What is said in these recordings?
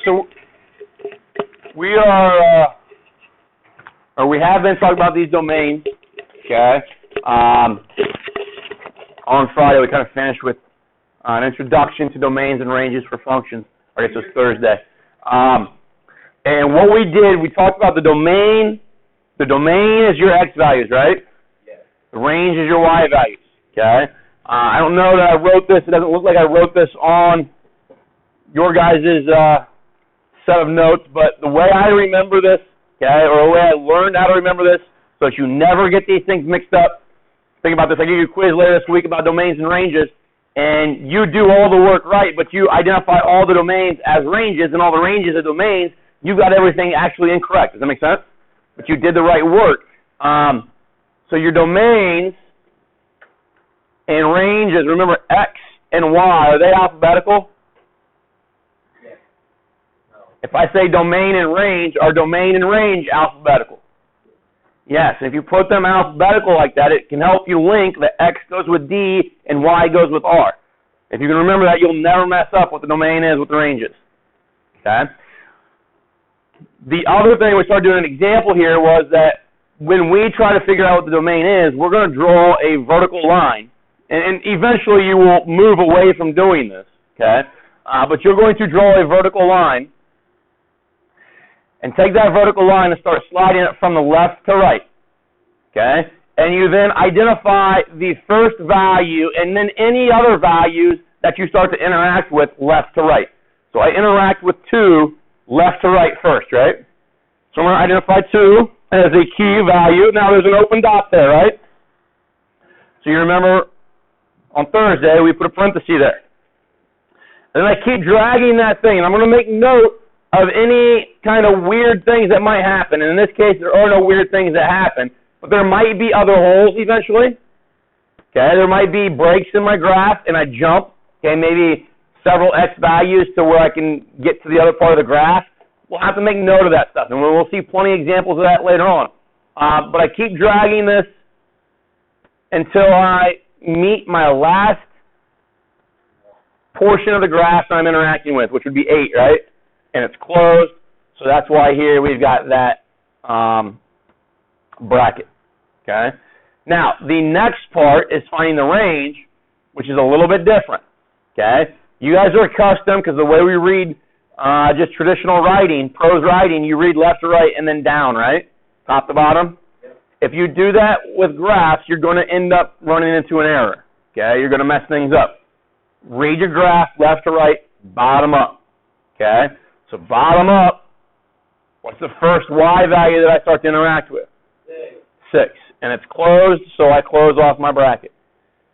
So we are, or we have been talking about these domains, okay? On Friday, we kind of finished with an introduction to domains and ranges for functions. I guess it was Thursday. And what we did, we talked about the domain. The domain is your x values, right? Yes. The range is your y values, okay? I don't know that I wrote this. It doesn't look like I wrote this on your guys' set of notes, but the way I remember this, okay, or the way I learned how to remember this, so that you never get these things mixed up. Think about this. I give you a quiz later this week about domains and ranges, and you do all the work right, but you identify all the domains as ranges and all the ranges as domains. You got everything actually incorrect. Does that make sense? But you did the right work. So your domains and ranges, remember X and Y, are they alphabetical? Yes. No. If I say domain and range, are domain and range alphabetical? Yes. If you put them alphabetical like that, it can help you link that X goes with D and Y goes with R. If you can remember that, you'll never mess up what the domain is with the ranges. Okay? The other thing we started doing an example here was that when we try to figure out what the domain is, we're going to draw a vertical line. And eventually you will move away from doing this, okay? But you're going to draw a vertical line and take that vertical line and start sliding it from the left to right, okay? And you then identify the first value and then any other values that you start to interact with left to right. So I interact with 2 left to right first, right? So I'm going to identify 2 as a key value. Now there's an open dot there, right? So you remember on Thursday we put a parenthesis there. And then I keep dragging that thing, and I'm going to make note of any kind of weird things that might happen. And in this case, there are no weird things that happen, but there might be other holes eventually. Okay, there might be breaks in my graph, and I jump. Okay, maybe several x values to where I can get to the other part of the graph. We'll have to make note of that stuff, and we'll see plenty of examples of that later on. But I keep dragging this until I meet my last portion of the graph that I'm interacting with, which would be 8, right? And it's closed, so that's why here we've got that bracket, okay? Now, the next part is finding the range, which is a little bit different, okay? You guys are accustomed, because the way we read just traditional writing, prose writing, you read left to right and then down, right? Top to bottom. If you do that with graphs, you're going to end up running into an error, okay? You're going to mess things up. Read your graph left to right, bottom up, okay? So bottom up, what's the first y value that I start to interact with? 6. And it's closed, so I close off my bracket.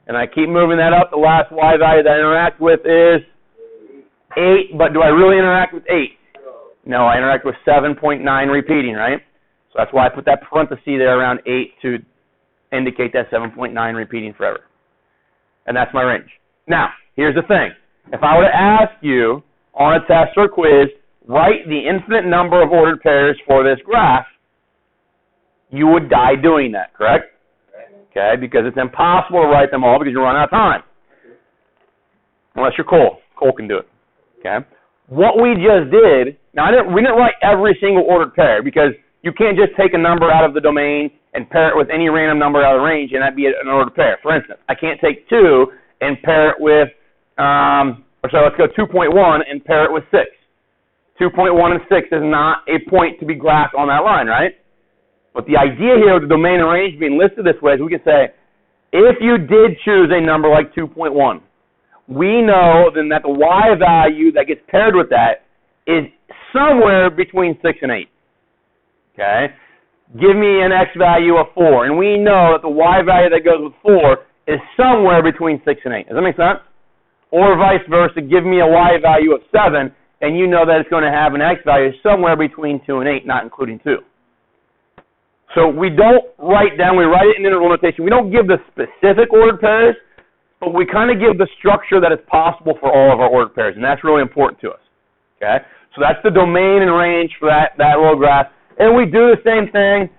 And I keep moving that up. The last y value that I interact with is 8, but do I really interact with 8? No, I interact with 7.9 repeating, right? So that's why I put that parenthesis there around 8 to indicate that 7.9 repeating forever. And that's my range. Now, here's the thing. If I were to ask you on a test or quiz, write the infinite number of ordered pairs for this graph, you would die doing that, correct? Okay, because it's impossible to write them all because you run out of time. Unless you're Cole. Cole can do it. Okay. What we just did, now we didn't write every single ordered pair because you can't just take a number out of the domain and pair it with any random number out of the range and that'd be an ordered pair. For instance, I can't take 2 and pair it with, let's go 2.1 and pair it with 6. 2.1 and 6 is not a point to be graphed on that line, right? But the idea here with the domain and range being listed this way is we can say, if you did choose a number like 2.1, we know then that the y value that gets paired with that is somewhere between 6 and 8. Okay? Give me an x value of 4, and we know that the y value that goes with 4 is somewhere between 6 and 8. Does that make sense? Or vice versa, give me a y value of 7, and you know that it's going to have an x value somewhere between 2 and 8, not including 2. So we don't write down, we write it in interval notation. We don't give the specific ordered pairs, but we kind of give the structure that is possible for all of our ordered pairs, and that's really important to us. Okay? So that's the domain and range for that little graph. And we do the same thing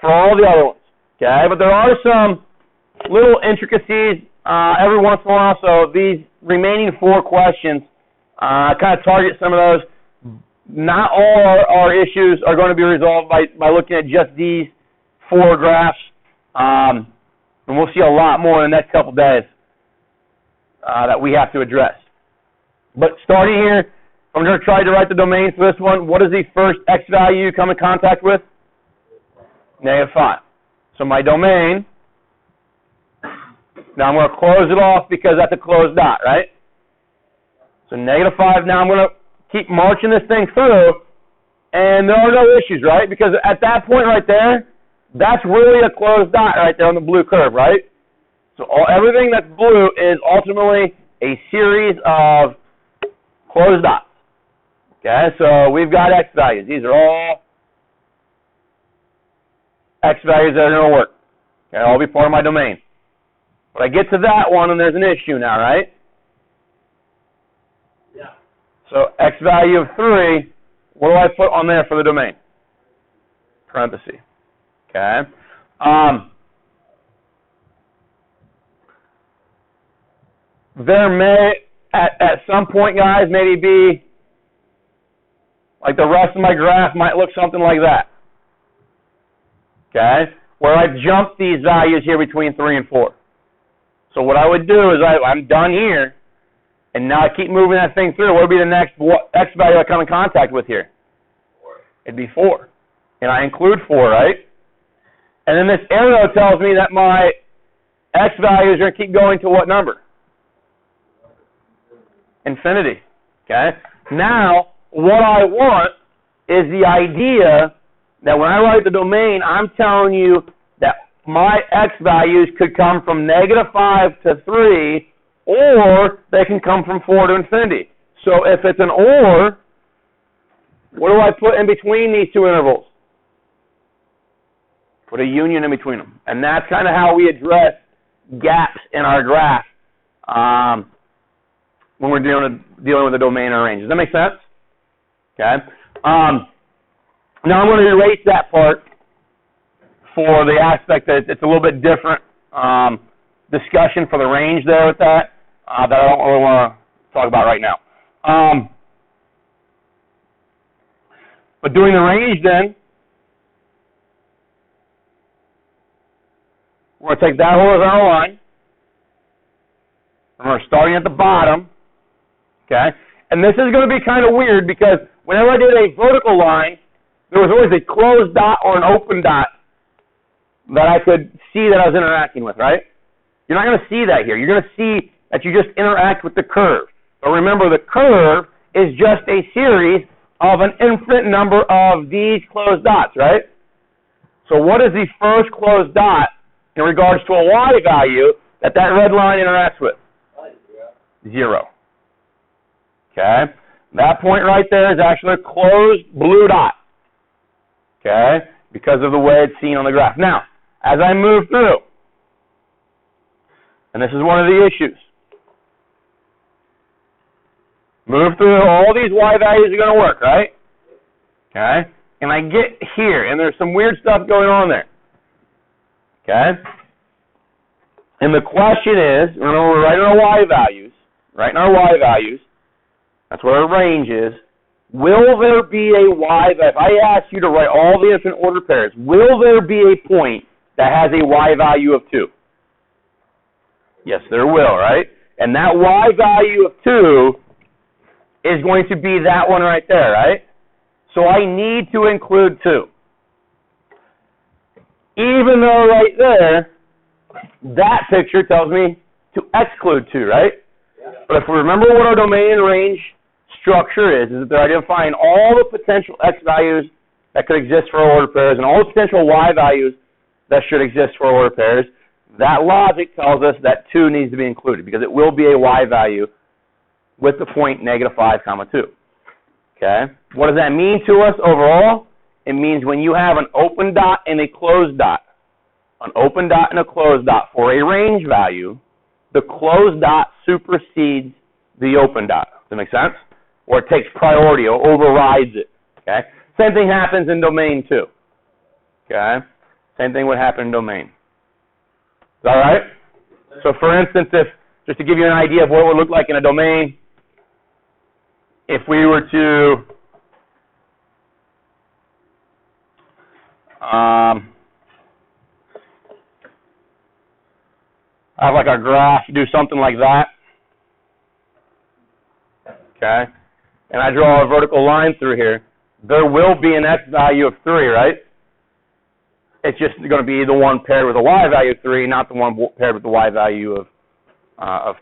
for all the other ones. Okay? But there are some little intricacies every once in a while, so these remaining 4 questions kind of target some of those. not all our issues are going to be resolved by looking at just these 4 graphs. And we'll see a lot more in the next couple days that we have to address. But starting here, I'm going to try to write the domain for this one. What is the first x value come in contact with? -5. So my domain, now I'm going to close it off because that's a closed dot, right? So -5, now I'm going to keep marching this thing through, and there are no issues, right? Because at that point right there, that's really a closed dot right there on the blue curve, right? So everything that's blue is ultimately a series of closed dots. Okay, so we've got x values. These are all x values that are going to work. Okay, I'll be part of my domain. But I get to that one, and there's an issue now, right? Yeah. So x value of 3, what do I put on there for the domain? Parenthesis. Okay. There may, at some point, guys, maybe be, like the rest of my graph might look something like that. Okay? Where I jump these values here between 3 and 4. So what I would do is I'm done here, and now I keep moving that thing through. What would be the next x value I come in contact with here? 4. It'd be 4. And I include 4, right? And then this arrow tells me that my x values are going to keep going to what number? Infinity. Okay? Now, what I want is the idea that when I write the domain, I'm telling you that my x values could come from -5 to 3, or they can come from 4 to infinity. So if it's an or, what do I put in between these two intervals? Put a union in between them. And that's kind of how we address gaps in our graph when we're dealing with the domain or range. Does that make sense? Okay. Now I'm going to erase that part for the aspect that it's a little bit different discussion for the range there with that that I don't really want to talk about right now. But doing the range then, we're going to take that horizontal line, and we're starting at the bottom, okay? And this is going to be kind of weird because whenever I did a vertical line, there was always a closed dot or an open dot that I could see that I was interacting with, right? You're not going to see that here. You're going to see that you just interact with the curve. But remember, the curve is just a series of an infinite number of these closed dots, right? So what is the first closed dot in regards to a y value that red line interacts with? 0. Okay? That point right there is actually a closed blue dot. Okay? Because of the way it's seen on the graph. Now, as I move through, and this is one of the issues, move through, all these y values are going to work, right? Okay? And I get here, and there's some weird stuff going on there. Okay? And the question is, remember we're writing our y values, that's what our range is. Will there be a y value? If I ask you to write all the infinite order pairs, will there be a point that has a y value of 2? Yes, there will, right? And that y value of 2 is going to be that one right there, right? So I need to include 2. Even though right there, that picture tells me to exclude 2, right? Yeah. But if we remember what our domain and range structure is that they're identifying all the potential x values that could exist for our order pairs and all the potential y values that should exist for our order pairs. That logic tells us that 2 needs to be included because it will be a y value with the point -5, 2. Okay? What does that mean to us overall? It means when you have an open dot and a closed dot, an open dot and a closed dot for a range value, the closed dot supersedes the open dot. Does that make sense? Or it takes priority or overrides it. Okay? Same thing happens in domain too. Okay? Same thing would happen in domain. Is that all right? So for instance, just to give you an idea of what it would look like in a domain, if we were to have like our graph do something like that, okay, and I draw a vertical line through here, there will be an x value of 3, right? It's just going to be the one paired with a y value of 3, not the one paired with the y value of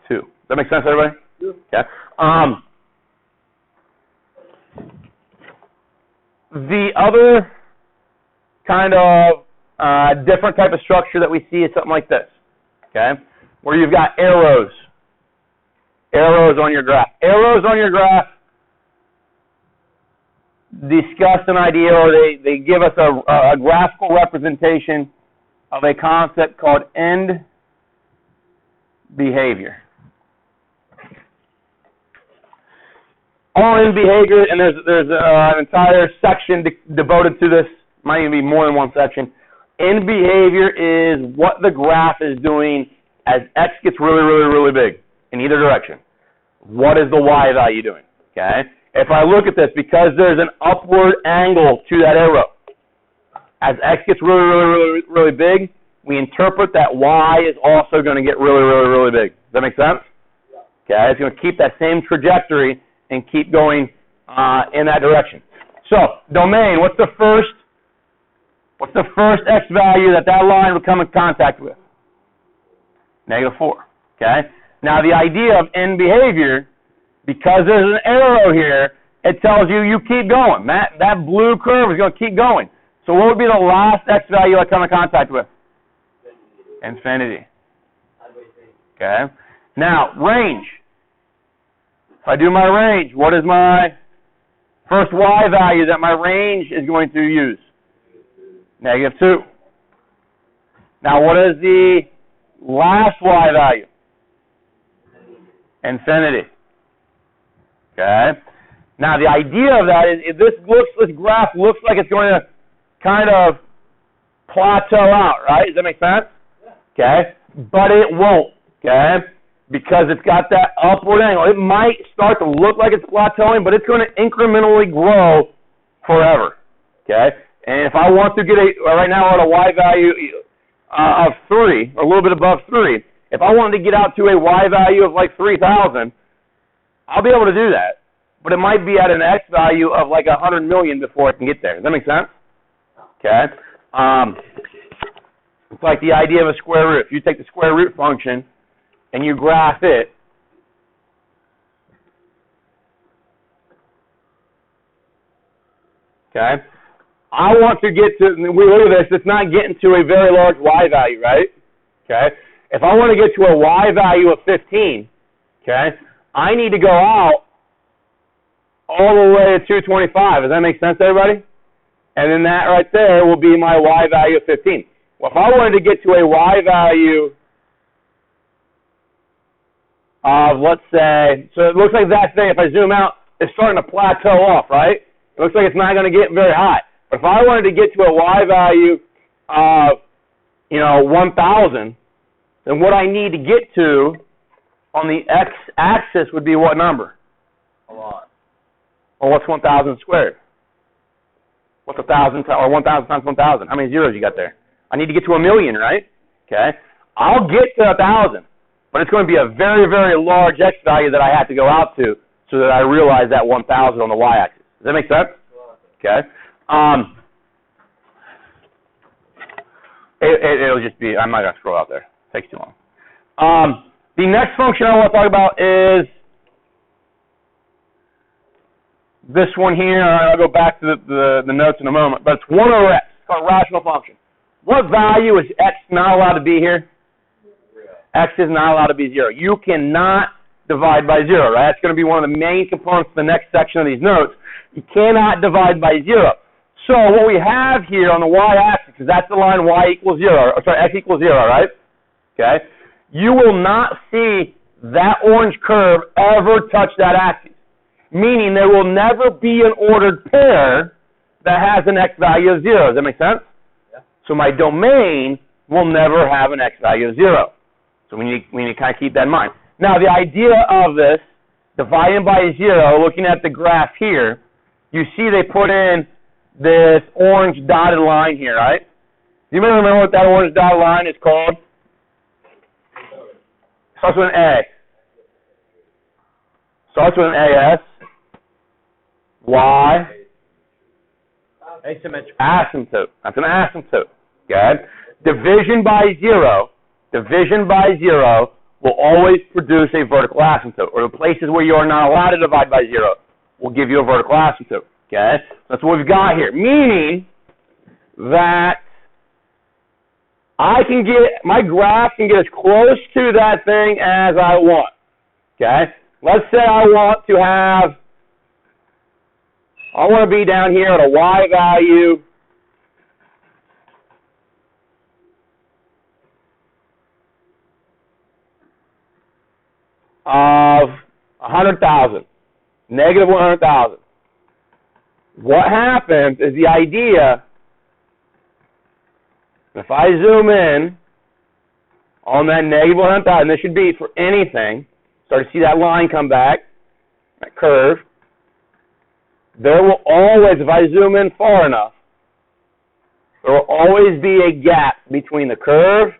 2. Does that make sense, everybody? Yeah. Okay. The other kind of different type of structure that we see is something like this, okay, where you've got arrows on your graph. Arrows on your graph discuss an idea, or they give us a graphical representation of a concept called end behavior. All end behavior, and there's an entire section devoted to this, might even be more than one section. End behavior is what the graph is doing as x gets really, really, really big in either direction. What is the y value doing? Okay? If I look at this, because there's an upward angle to that arrow, as x gets really, really, really, really big, we interpret that y is also going to get really, really, really big. Does that make sense? Okay, it's going to keep that same trajectory and keep going in that direction. So, domain, what's the first x value that line would come in contact with? -4. Okay? Now, the idea of end behavior, because there's an arrow here, it tells you keep going. That blue curve is going to keep going. So what would be the last x value I come in contact with? Infinity. Okay? Now, range. If I do my range, what is my first y value that my range is going to use? -2. Now, what is the last y value? Infinity. Okay? Now, the idea of that is if this graph looks like it's going to kind of plateau out, right? Does that make sense? Okay? But it won't, okay? Because it's got that upward angle. It might start to look like it's plateauing, but it's going to incrementally grow forever, okay? And if I want to get right now we're at a y value of 3, or a little bit above 3, if I wanted to get out to a y value of like 3,000, I'll be able to do that. But it might be at an x value of like 100 million before I can get there. Does that make sense? Okay. It's like the idea of a square root. If you take the square root function and you graph it, okay, I want to get to, we look at this, it's not getting to a very large y value, right? Okay. If I want to get to a y value of 15, okay, I need to go out all the way to 225. Does that make sense to everybody? And then that right there will be my y value of 15. Well, if I wanted to get to a y value of, let's say, so it looks like that thing, if I zoom out, it's starting to plateau off, right? It looks like it's not going to get very high. But if I wanted to get to a y value of, 1,000, then what I need to get to on the x-axis would be what number? A lot. Or what's 1,000 squared? What's 1,000 or 1,000 times 1,000? How many zeros you got there? I need to get to 1,000,000, right? Okay. I'll get to 1,000, but it's going to be a very, very large x value that I have to go out to so that I realize that 1,000 on the y-axis. Does that make sense? Okay. It'll just be, I'm not going to scroll out there. It takes too long. The next function I want to talk about is this one here. I'll go back to the notes in a moment, but it's 1 over x. It's called a rational function. What value is x not allowed to be here? 0. X is not allowed to be 0. You cannot divide by 0, right? That's going to be one of the main components of the next section of these notes. You cannot divide by 0. So what we have here on the y-axis, because that's the line x equals 0, right? Okay? You will not see that orange curve ever touch that axis, meaning there will never be an ordered pair that has an x value of 0. Does that make sense? Yeah. So my domain will never have an x value of 0. So we need to kind of keep that in mind. Now, the idea of this, dividing by 0, looking at the graph here, you see they put in this orange dotted line here, right? Do you remember what that orange dotted line is called? Starts with an A. Starts with an AS. Y. Asymmetrical. Asymptote. That's an asymptote. Okay? Division by zero will always produce a vertical asymptote, or the places where you are not allowed to divide by zero will give you a vertical asymptote. Okay? That's what we've got here. Meaning that my graph can get as close to that thing as I want. Okay? Let's say I want to be down here at a Y value of 100,000, negative 100,000. What happens is the idea, if I zoom in on that negative 100,000, this should be for anything, start to see that line come back, that curve, there will always, if I zoom in far enough, there will always be a gap between the curve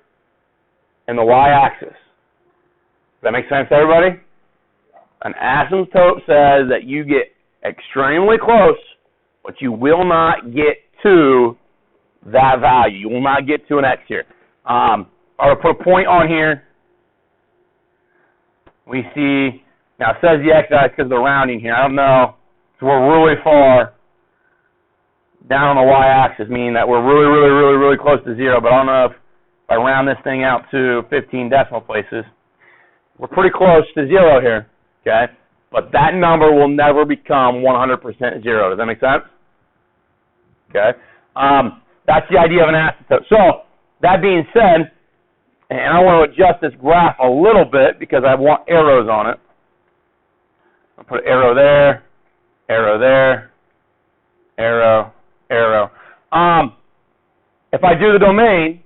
and the y-axis. Does that make sense to everybody? An asymptote says that you get extremely close, but you will not get to that value. You will not get to an X here. I'll put a point on here. We see, now it says the X value because of the rounding here. I don't know. So we're really far down on the y-axis, meaning that we're really, really, really, really close to zero. But I don't know if I round this thing out to 15 decimal places. We're pretty close to zero here, okay? But that number will never become 100% zero. Does that make sense? Okay? That's the idea of an asymptote. So, that being said, and I want to adjust this graph a little bit because I want arrows on it. I'll put an arrow there, arrow there, arrow, arrow. If I do the domain,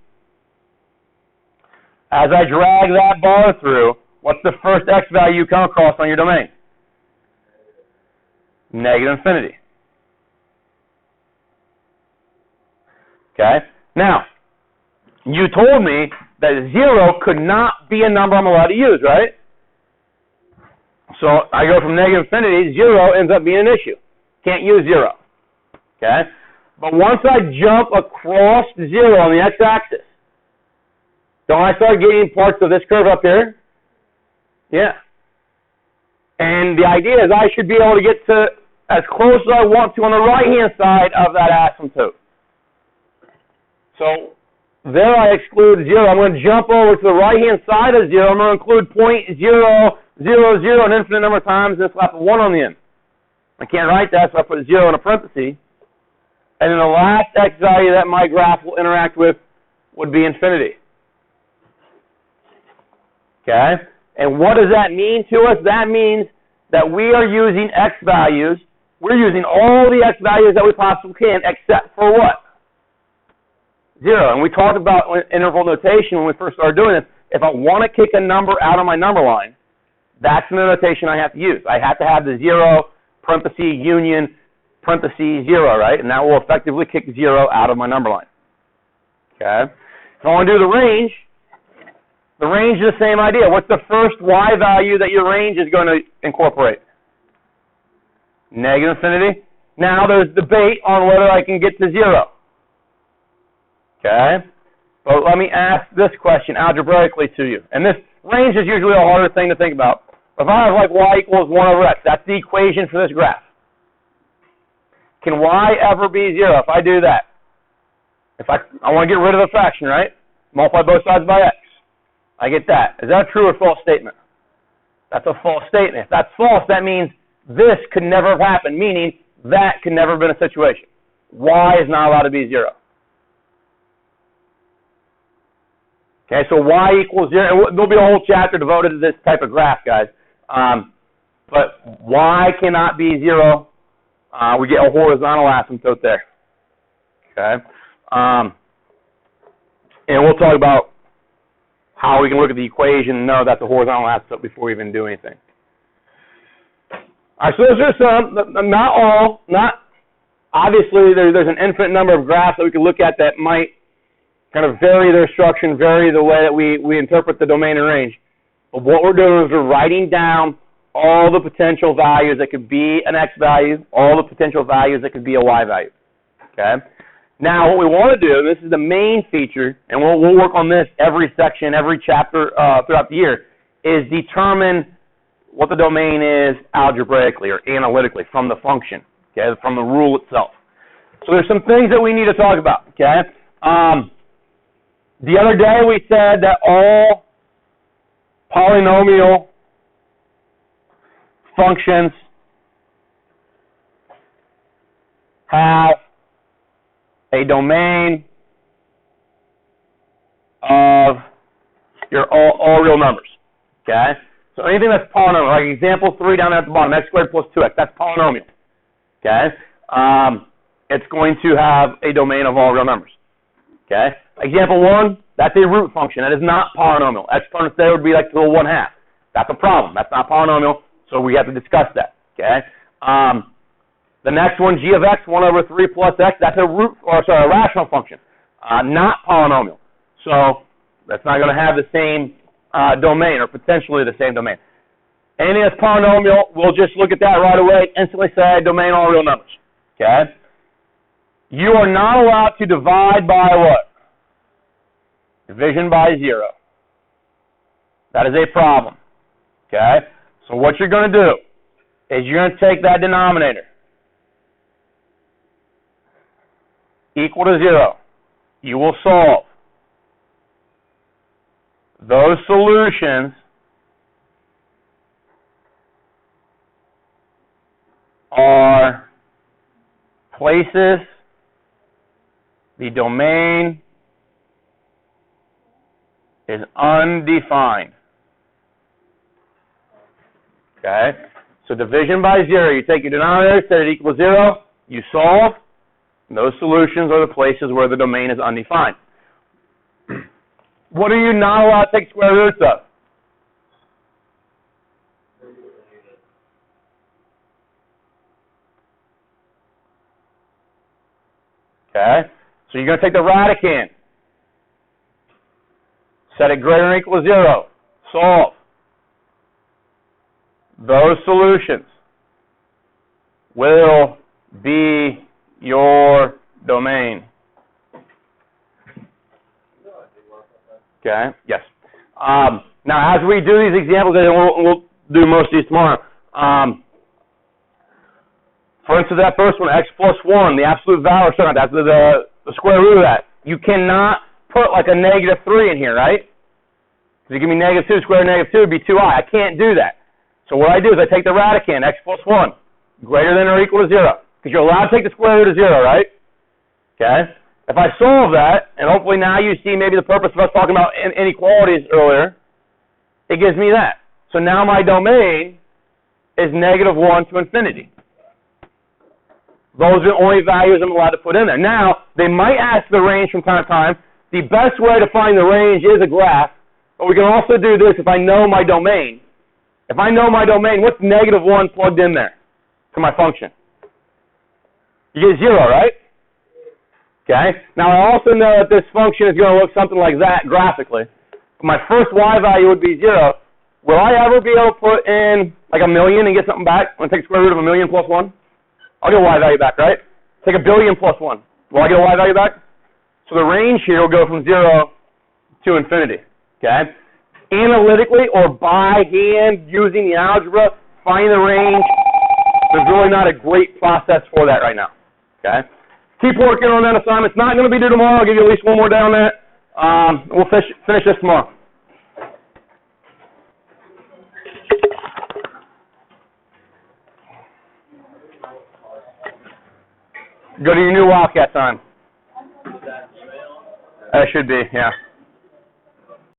as I drag that bar through, what's the first X value you come across on your domain? Negative infinity. Okay? Now, you told me that zero could not be a number I'm allowed to use, right? So I go from negative infinity, zero ends up being an issue. Can't use zero. Okay? But once I jump across zero on the x-axis, don't I start getting parts of this curve up here? Yeah. And the idea is I should be able to get to as close as I want to on the right-hand side of that asymptote. So there I exclude zero. I'm going to jump over to the right-hand side of zero. I'm going to include 0.000, an infinite number of times, and slap a 1 on the end. I can't write that, so I put 0 in a parenthesis. And then the last x value that my graph will interact with would be infinity. Okay? And what does that mean to us? That means that we are using x values. We're using all the x values that we possibly can, except for what? 0. And we talked about interval notation when we first started doing this. If I want to kick a number out of my number line, that's the notation I have to use. I have to have the 0, parenthesis, union, parenthesis, 0, right? And that will effectively kick 0 out of my number line. Okay? If I want to do the range is the same idea. What's the first y value that your range is going to incorporate? Negative infinity. Now there's debate on whether I can get to 0. Okay? But let me ask this question algebraically to you. And this range is usually a harder thing to think about. If I have like y equals 1 over x, that's the equation for this graph. Can y ever be 0 if I do that? If I want to get rid of the fraction, right? Multiply both sides by x. I get that. Is that a true or false statement? That's a false statement. If that's false, that means this could never have happened, meaning that could never have been a situation. Y is not allowed to be 0. Okay, so y equals 0. There'll be a whole chapter devoted to this type of graph, guys. But y cannot be 0. We get a horizontal asymptote there. Okay? And we'll talk about how we can look at the equation and know that's a horizontal asymptote before we even do anything. All right, so those are some, not all, obviously there's an infinite number of graphs that we can look at that might kind of vary their structure and vary the way that we interpret the domain and range. But what we're doing is we're writing down all the potential values that could be an x value, all the potential values that could be a y value. Okay? Now, what we want to do, and this is the main feature, and we'll work on this every section, every chapter throughout the year, is determine what the domain is algebraically or analytically from the function, okay, from the rule itself. So there's some things that we need to talk about, okay? The other day we said that all polynomial functions have a domain of your all real numbers, okay? So anything that's polynomial, like example 3 down there at the bottom, x squared plus 2x, that's polynomial, okay? It's going to have a domain of all real numbers, okay? Example 1, that's a root function. That is not polynomial. Exponents there would be like to the 1/2. That's a problem. That's not polynomial, so we have to discuss that, okay? The next one, g of x, 1 over 3 plus x, that's a a rational function, not polynomial. So that's not going to have the same domain or potentially the same domain. Anything that's polynomial, we'll just look at that right away, instantly say domain all real numbers, okay? You are not allowed to divide by what? Division by 0. That is a problem, okay? So what you're going to do is you're going to take that denominator, equal to 0. You will solve. Those solutions are places the domain is undefined. Okay? So division by 0, you take your denominator, set it equal to 0, you solve. Those solutions are the places where the domain is undefined. What are you not allowed to take square roots of? Okay? So you're going to take the radicand, set it greater than or equal to 0, solve. Those solutions will be your domain. Okay? Yes. Now, as we do these examples, and we'll do most of these tomorrow. For instance, that first one, x plus 1, the absolute value, that's the square root of that. You cannot put like a -3 in here, right? Because you give me -2, square root of -2 would be 2i. I can't do that. So what I do is I take the radicand, x plus 1, greater than or equal to 0. Because you're allowed to take the square root of 0, right? Okay? If I solve that, and hopefully now you see maybe the purpose of us talking about inequalities earlier, it gives me that. So now my domain is -1 to infinity. Those are the only values I'm allowed to put in there. Now, they might ask the range from time to time. The best way to find the range is a graph, but we can also do this if I know my domain. If I know my domain, what's -1 plugged in there to my function? You get 0, right? Okay. Now, I also know that this function is going to look something like that graphically. My first y value would be 0. Will I ever be able to put in like 1,000,000 and get something back? When I take the square root of 1,000,000 plus 1? I'll get a y value back, right? Take 1,000,000,000 plus 1. Will I get a y value back? So the range here will go from 0 to infinity. Okay? Analytically or by hand using the algebra, find the range. There's really not a great process for that right now. Okay? Keep working on that assignment. It's not going to be due tomorrow. I'll give you at least one more day on that. We'll finish this tomorrow. Go to your new Wildcat time. That should be, yeah.